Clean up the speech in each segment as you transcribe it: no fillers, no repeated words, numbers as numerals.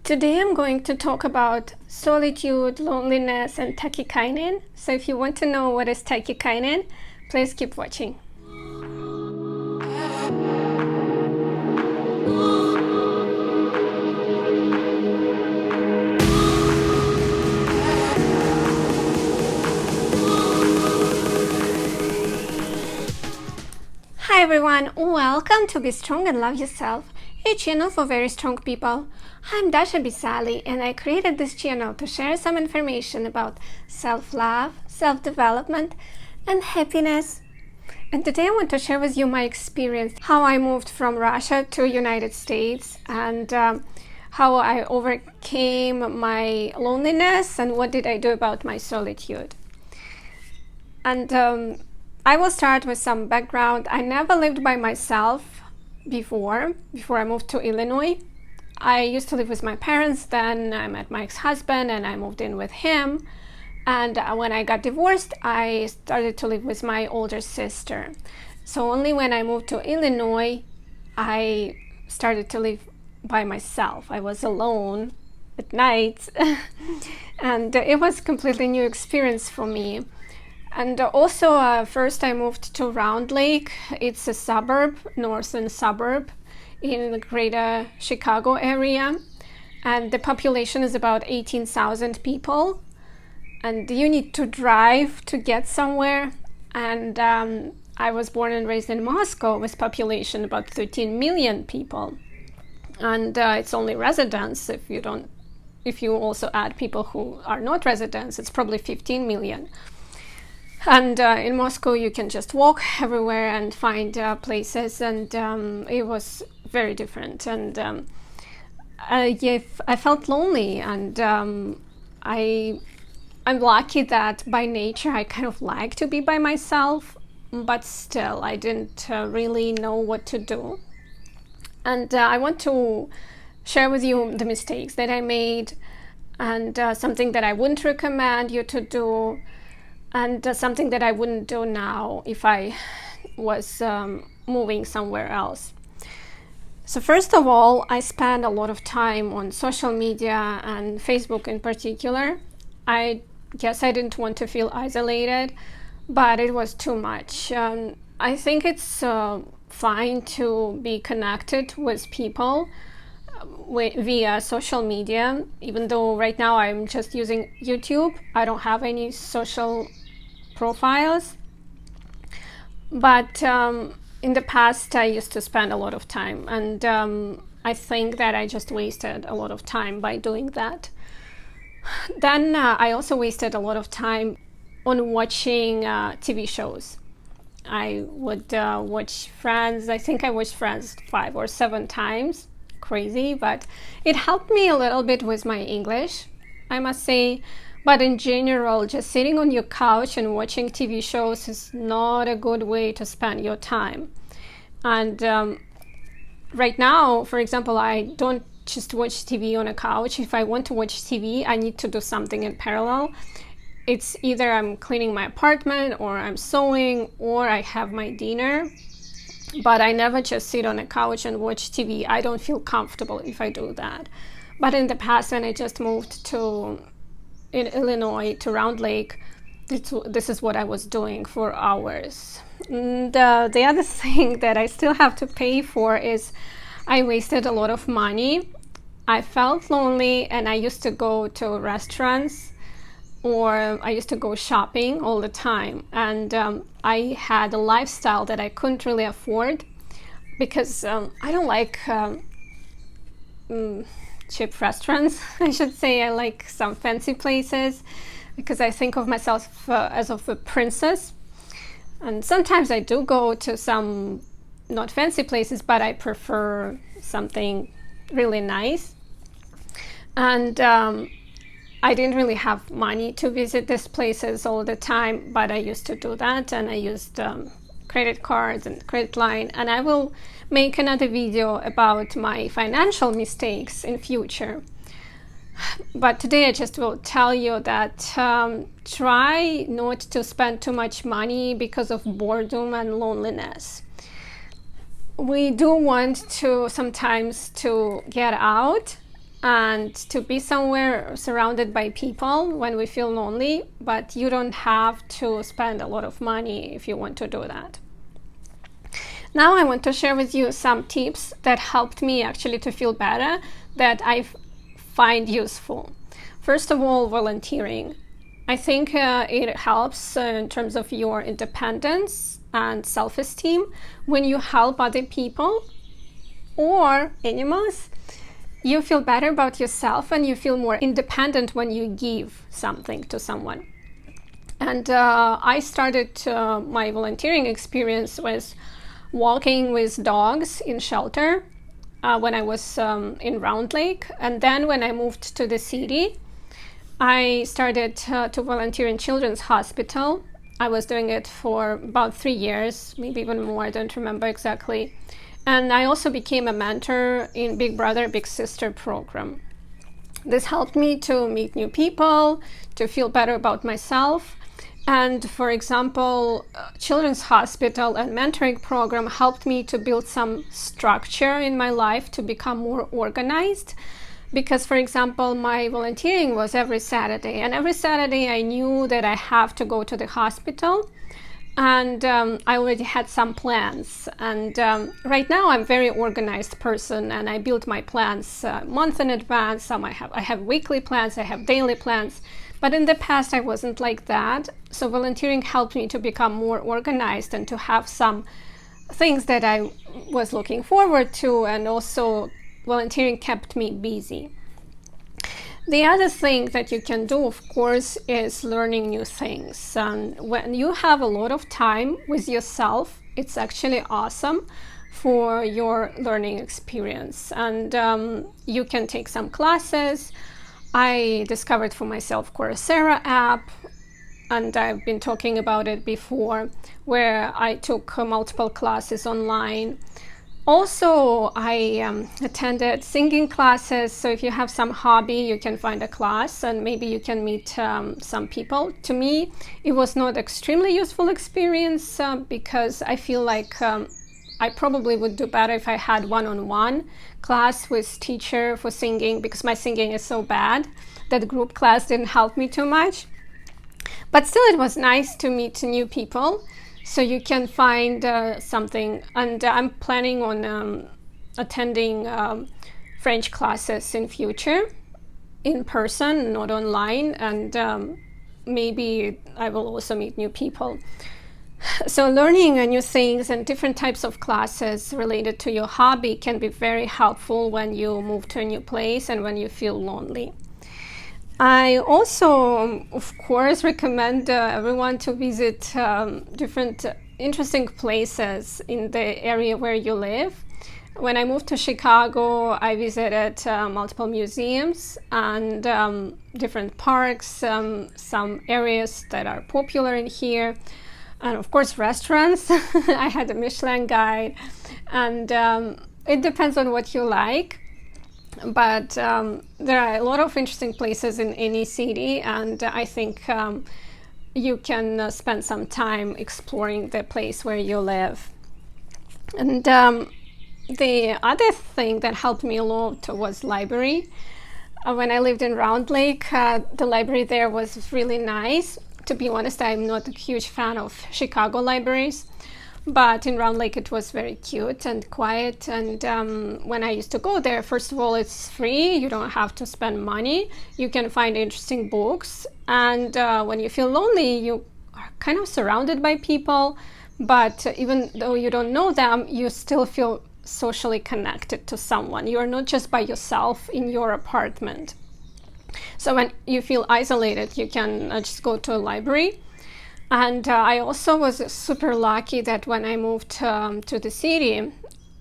Today I'm going to talk about solitude, loneliness, and tachykinin. So if you want to know what is tachykinin, please keep watching. Hi everyone, welcome to Be Strong and Love Yourself, a channel for very strong people. I'm Dasha Bisali and I created this channel to share some information about self-love, self-development and happiness. And today I want to share with you my experience, how I moved from Russia to United States and how I overcame my loneliness and what did I do about my solitude. And I will start with some background. I never lived by myself before I moved to Illinois. I used to live with my parents, then I met my ex-husband and I moved in with him. And when I got divorced, I started to live with my older sister. So only when I moved to Illinois, I started to live by myself. I was alone at night and it was a completely new experience for me. And also, first I moved to Round Lake. It's a suburb, northern suburb in the greater Chicago area. And the population is about 18,000 people. And you need to drive to get somewhere. And I was born and raised in Moscow with population about 13 million people. And it's only residents. If you also add people who are not residents, it's probably 15 million. And in Moscow you can just walk everywhere and find places, and it was very different. And I felt lonely, and I'm lucky that by nature I kind of like to be by myself, but still I didn't really know what to do. And I want to share with you the mistakes that I made, and something that I wouldn't recommend you to do, and something that I wouldn't do now if I was moving somewhere else. So first of all, I spend a lot of time on social media and Facebook in particular. I guess I didn't want to feel isolated, but it was too much. I think it's fine to be connected with people via social media, even though right now I'm just using YouTube. I don't have any social profiles, but in the past I used to spend a lot of time, and I think that I just wasted a lot of time by doing that. Then I also wasted a lot of time on watching TV shows. I would watch Friends. I think I watched Friends 5 or 7 times. Crazy, but it helped me a little bit with my English, I must say. But in general, just sitting on your couch and watching TV shows is not a good way to spend your time. And right now, for example, I don't just watch TV on a couch. If I want to watch TV, I need to do something in parallel. It's either I'm cleaning my apartment, or I'm sewing, or I have my dinner. But I never just sit on a couch and watch TV. I don't feel comfortable if I do that. But in the past, when I just moved in Illinois to Round Lake, this is what I was doing for hours. And the other thing that I still have to pay for is I wasted a lot of money. I felt lonely, and I used to go to restaurants, or I used to go shopping all the time, and I had a lifestyle that I couldn't really afford because I don't like cheap restaurants, I should say. I like some fancy places because I think of myself as of a princess, and sometimes I do go to some not fancy places, but I prefer something really nice. And I didn't really have money to visit these places all the time, but I used to do that, and I used credit cards and credit line, and I will make another video about my financial mistakes in future. But today I just will tell you that try not to spend too much money because of boredom and loneliness. We do want to sometimes to get out and to be somewhere surrounded by people when we feel lonely, but you don't have to spend a lot of money if you want to do that. Now I want to share with you some tips that helped me actually to feel better, that I find useful. First of all, volunteering. I think it helps in terms of your independence and self-esteem. When you help other people or animals, you feel better about yourself and you feel more independent when you give something to someone. And I started my volunteering experience with walking with dogs in shelter when I was in Round Lake. And then when I moved to the city, I started to volunteer in Children's Hospital. I was doing it for about 3 years, maybe even more, I don't remember exactly. And I also became a mentor in Big Brother, Big Sister program. This helped me to meet new people, to feel better about myself. And for example, Children's Hospital and mentoring program helped me to build some structure in my life, to become more organized. Because, for example, my volunteering was every Saturday. And every Saturday I knew that I have to go to the hospital. And I already had some plans. And right now I'm a very organized person, and I build my plans a month in advance. I have weekly plans, I have daily plans. But in the past I wasn't like that. So volunteering helped me to become more organized and to have some things that I was looking forward to, and also volunteering kept me busy. The other thing that you can do, of course, is learning new things. When you have a lot of time with yourself, it's actually awesome for your learning experience. And you can take some classes. I discovered for myself Coursera app, and I've been talking about it before, where I took multiple classes online. Also, I attended singing classes, so if you have some hobby, you can find a class and maybe you can meet some people. To me, it was not extremely useful experience because I feel like I probably would do better if I had one-on-one class with teacher for singing, because my singing is so bad that group class didn't help me too much. But still, it was nice to meet new people. So you can find something, and I'm planning on attending French classes in future, in person, not online, and maybe I will also meet new people. So learning new things and different types of classes related to your hobby can be very helpful when you move to a new place and when you feel lonely. I also, of course, recommend everyone to visit different interesting places in the area where you live. When I moved to Chicago, I visited multiple museums and different parks, some areas that are popular in here, and of course restaurants. I had a Michelin guide, and it depends on what you like. But there are a lot of interesting places in any city, and I think you can spend some time exploring the place where you live. And the other thing that helped me a lot was library. When I lived in Round Lake, the library there was really nice. To be honest, I'm not a huge fan of Chicago libraries. But in Round Lake, it was very cute and quiet. And when I used to go there, first of all, it's free. You don't have to spend money. You can find interesting books. And when you feel lonely, you are kind of surrounded by people. But even though you don't know them, you still feel socially connected to someone. You are not just by yourself in your apartment. So when you feel isolated, you can just go to a library. And I also was super lucky that when I moved to the city,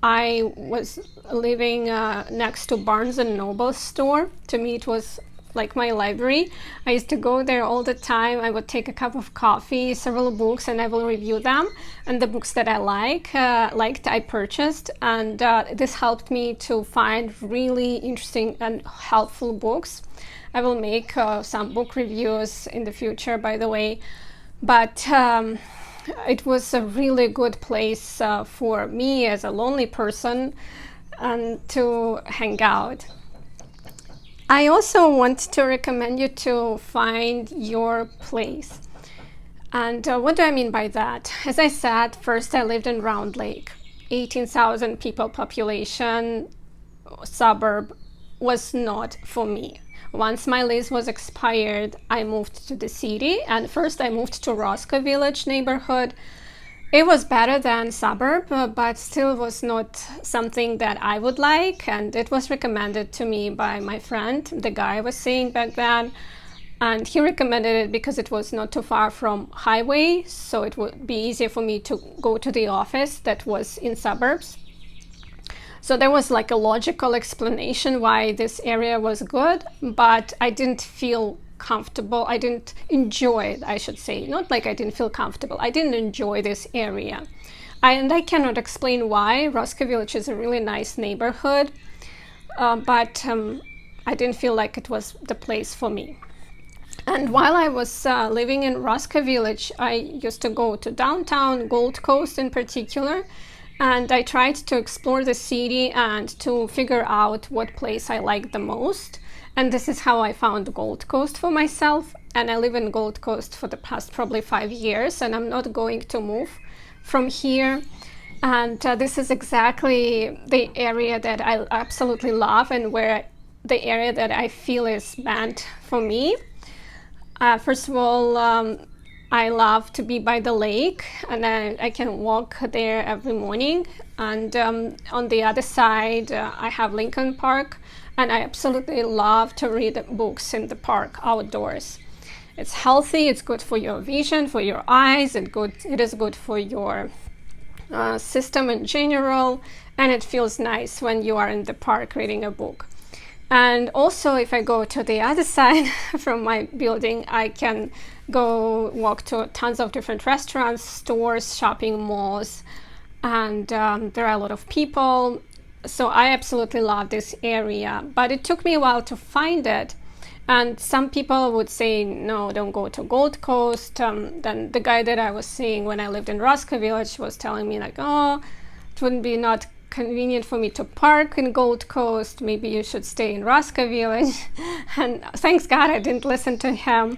I was living next to Barnes and Noble store. To me, it was like my library. I used to go there all the time. I would take a cup of coffee, several books, and I will review them. And the books that I liked, I purchased. And this helped me to find really interesting and helpful books. I will make some book reviews in the future, by the way. But it was a really good place for me as a lonely person and to hang out. I also want to recommend you to find your place. And what do I mean by that? As I said, first I lived in Round Lake, 18,000 people population suburb was not for me. Once my lease was expired, I moved to the city, and first I moved to Roscoe Village neighborhood. It was better than suburb, but still was not something that I would like, and it was recommended to me by my friend, the guy I was seeing back then, and he recommended it because it was not too far from highway, so it would be easier for me to go to the office that was in suburbs. So there was like a logical explanation why this area was good, but I didn't feel comfortable. I didn't enjoy it, I should say. Not like I didn't feel comfortable. I didn't enjoy this area. And I cannot explain why. Roscoe Village is a really nice neighborhood, but I didn't feel like it was the place for me. And while I was living in Roscoe Village, I used to go to downtown, Gold Coast in particular, and I tried to explore the city and to figure out what place I liked the most. And this is how I found Gold Coast for myself. And I live in Gold Coast for the past probably 5 years, and I'm not going to move from here. And this is exactly the area that I absolutely love, and where the area that I feel is meant for me. First of all, I love to be by the lake, and I can walk there every morning. And on the other side, I have Lincoln Park, and I absolutely love to read books in the park outdoors. It's healthy, it's good for your vision, for your eyes, it is good for your system in general, and it feels nice when you are in the park reading a book. And also, if I go to the other side from my building, I can go walk to tons of different restaurants, stores, shopping malls, and there are a lot of people. So I absolutely love this area, but it took me a while to find it. And some people would say, no, don't go to Gold Coast. Then the guy that I was seeing when I lived in Roscoe Village was telling me like, oh, it wouldn't be not convenient for me to park in Gold Coast. Maybe you should stay in Roscoe Village. And thanks God I didn't listen to him.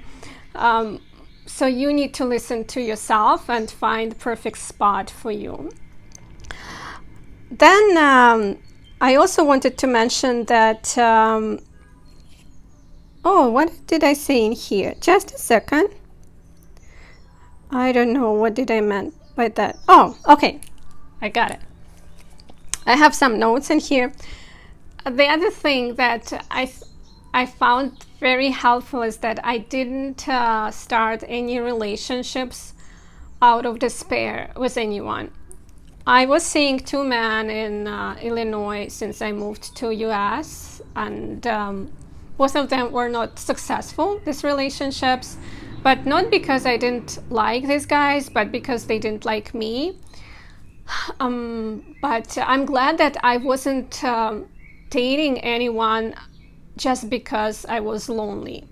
So you need to listen to yourself and find the perfect spot for you. Then I also wanted to mention that, oh, what did I say in here? Just a second. I don't know, what did I mean by that? Oh, okay, I got it. I have some notes in here. The other thing that I found very helpful is that I didn't start any relationships out of despair with anyone. I was seeing 2 men in Illinois since I moved to US, and both of them were not successful, these relationships, but not because I didn't like these guys, but because they didn't like me. But I'm glad that I wasn't dating anyone just because I was lonely.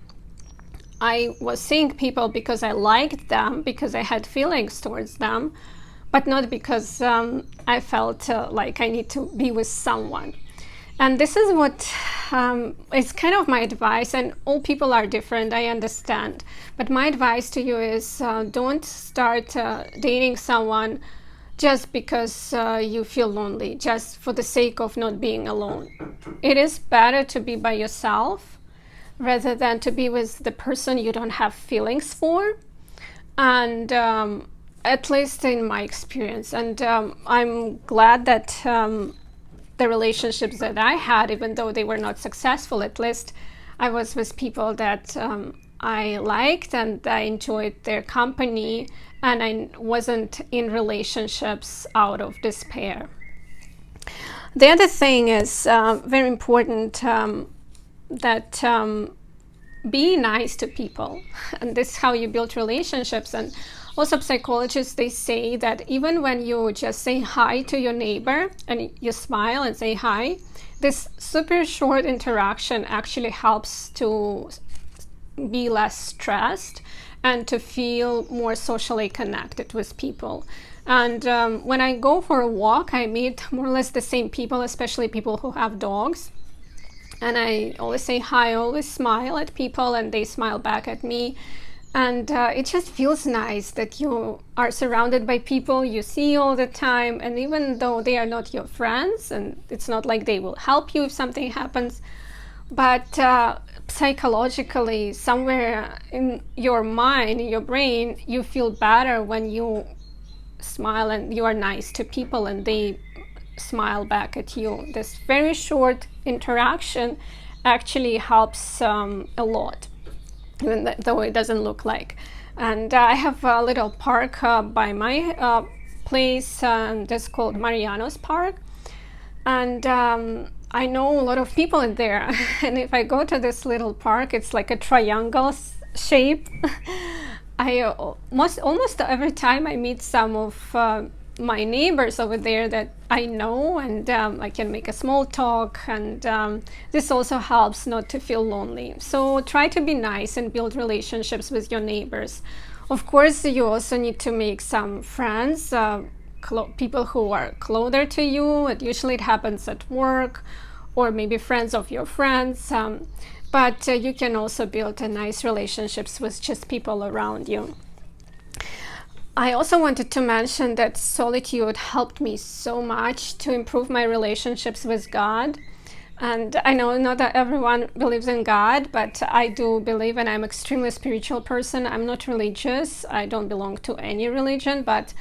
I was seeing people because I liked them, because I had feelings towards them, but not because I felt like I need to be with someone. And this is what is kind of my advice, and all people are different, I understand. But my advice to you is don't start dating someone just because you feel lonely, just for the sake of not being alone. It is better to be by yourself rather than to be with the person you don't have feelings for. And at least in my experience. And I'm glad that the relationships that I had, even though they were not successful, at least I was with people that I liked and I enjoyed their company, and I wasn't in relationships out of despair. The other thing is very important, that be nice to people, and this is how you build relationships. And also psychologists, they say that even when you just say hi to your neighbor and you smile and say hi, this super short interaction actually helps to be less stressed and to feel more socially connected with people. And when I go for a walk, I meet more or less the same people, especially people who have dogs. And I always say hi, I always smile at people and they smile back at me. And it just feels nice that you are surrounded by people you see all the time. And even though they are not your friends, and it's not like they will help you if something happens, but psychologically, somewhere in your mind, in your brain, you feel better when you smile and you are nice to people and they smile back at you. This very short interaction actually helps a lot, even though it doesn't look like. And I have a little park by my place that's called Mariano's Park. And I know a lot of people in there. And if I go to this little park, it's like a triangle shape. I almost every time I meet some of my neighbors over there that I know, and I can make a small talk, and this also helps not to feel lonely. So try to be nice and build relationships with your neighbors. Of course, you also need to make some friends, people who are closer to you. Usually it happens at work, or maybe friends of your friends. But you can also build nice relationships with just people around you. I also wanted to mention that solitude helped me so much to improve my relationships with God. And I know not that everyone believes in God, but I do believe, and I'm an extremely spiritual person. I'm not religious. I don't belong to any religion, but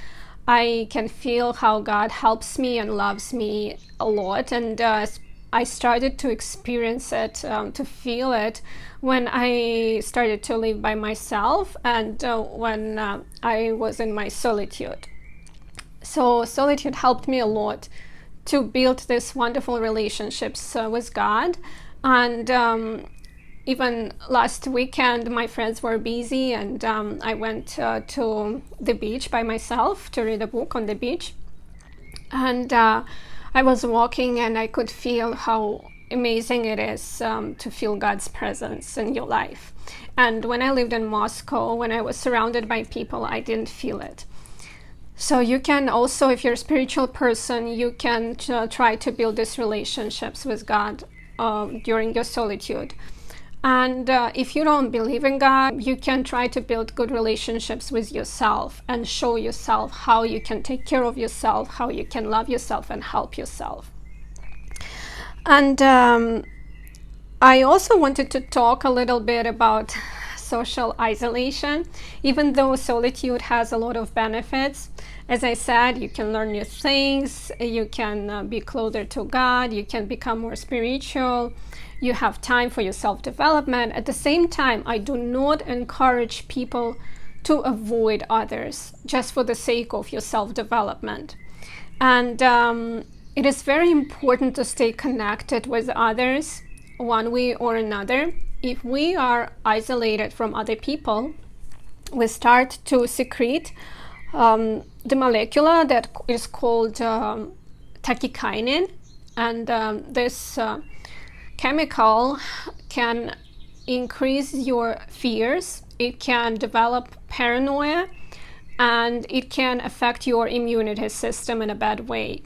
I can feel how God helps me and loves me a lot. And I started to experience it, to feel it, when I started to live by myself and when I was in my solitude. So solitude helped me a lot to build these wonderful relationships with God. And even last weekend, my friends were busy, and I went to the beach by myself to read a book on the beach. And I was walking and I could feel how amazing it is to feel God's presence in your life. And when I lived in Moscow, when I was surrounded by people, I didn't feel it. So you can also, if you're a spiritual person, you can try to build these relationships with God during your solitude. And if you don't believe in God, you can try to build good relationships with yourself and show yourself how you can take care of yourself, how you can love yourself and help yourself. And I also wanted to talk a little bit about social isolation. Even though solitude has a lot of benefits, as I said, you can learn new things, you can be closer to God, you can become more spiritual, you have time for your self-development. At the same time, I do not encourage people to avoid others just for the sake of your self-development. And it is very important to stay connected with others one way or another. If we are isolated from other people, we start to secrete the molecule that is called tachykinin, and this chemical can increase your fears, it can develop paranoia, and it can affect your immunity system in a bad way.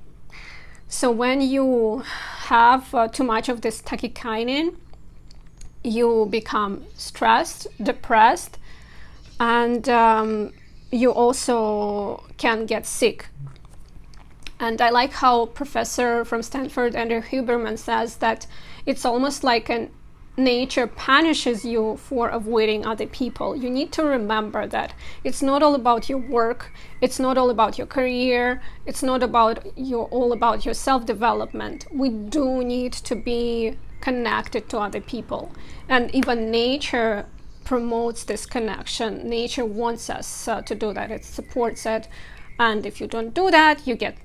So when you have too much of this tachykinin, you become stressed, depressed, and you also can get sick. And I like how Professor from Stanford, Andrew Huberman, says that it's almost like nature punishes you for avoiding other people. You need to remember that it's not all about your work, it's not all about your career, it's not all about your self-development. We do need to be connected to other people. And even nature promotes this connection. Nature wants us to do that. It supports it. And if you don't do that, you get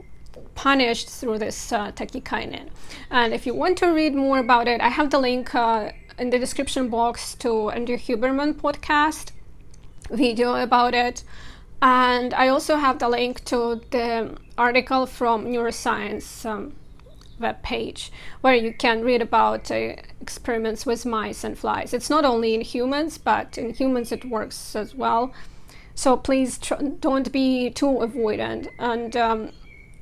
punished through this tachykinin. And if you want to read more about it, I have the link in the description box to Andrew Huberman podcast video about it. And I also have the link to the article from Neuroscience webpage, where you can read about experiments with mice and flies. It's not only in humans, but in humans it works as well. So please don't be too avoidant. And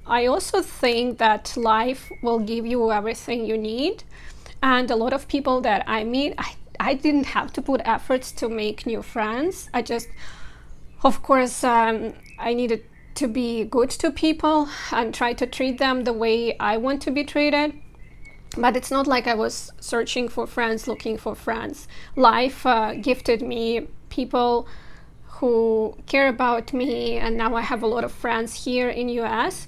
I also think that life will give you everything you need. And a lot of people that I meet, I didn't have to put efforts to make new friends. Of course, I needed to be good to people and try to treat them the way I want to be treated. But it's not like I was searching for friends, looking for friends. Life gifted me people who care about me, and now I have a lot of friends here in US.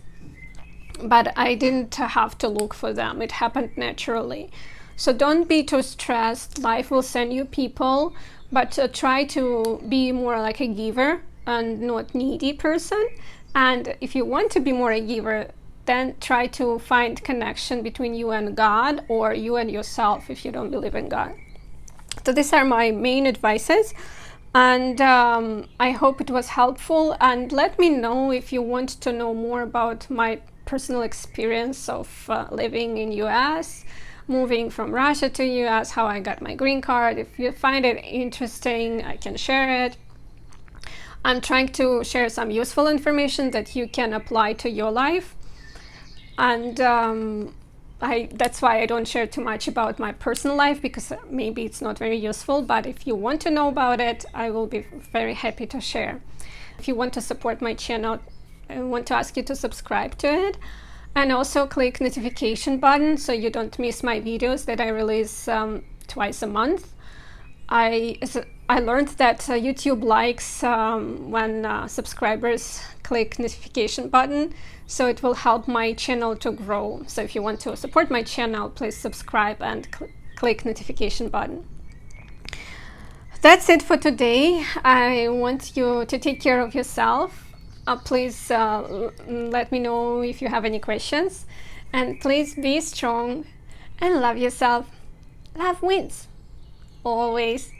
But I didn't have to look for them. It happened naturally. So don't be too stressed. Life will send you people, but try to be more like a giver and not needy person. And if you want to be more a giver, then try to find connection between you and God, or you and yourself if you don't believe in God. So these are my main advices, and I hope it was helpful. And let me know if you want to know more about my personal experience of living in US, moving from Russia to US, how I got my green card. If you find it interesting, I can share it. I'm trying to share some useful information that you can apply to your life. And that's why I don't share too much about my personal life, because maybe it's not very useful. But if you want to know about it, I will be very happy to share. If you want to support my channel, I want to ask you to subscribe to it, and also click notification button so you don't miss my videos that I release twice a month. I learned that YouTube likes when subscribers click notification button, so it will help my channel to grow. So if you want to support my channel, please subscribe and click notification button. That's it for today. I want you to take care of yourself. Please let me know if you have any questions, and please be strong and love yourself. Love wins always.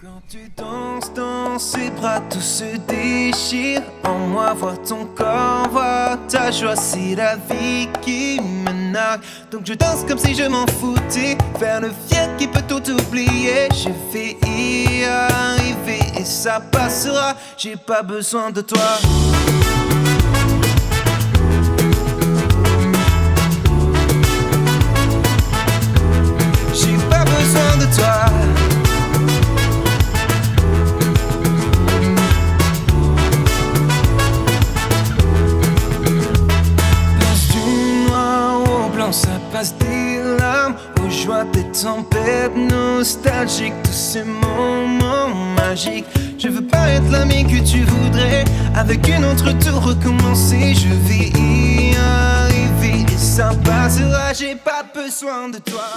Quand tu danses dans ses bras, tout se déchire en moi. Voir ton corps, voir ta joie, c'est la vie qui me nargue. Donc je danse comme si je m'en foutais, faire le fier qui peut tout oublier. Je vais y arriver et ça passera. J'ai pas besoin de toi. J'ai pas besoin de toi. Ça passe des larmes aux joies des tempêtes nostalgiques, tous ces moments magiques. Je veux pas être l'ami que tu voudrais, avec une autre tout recommencer. Je vais y arriver et ça passera, j'ai pas besoin de toi.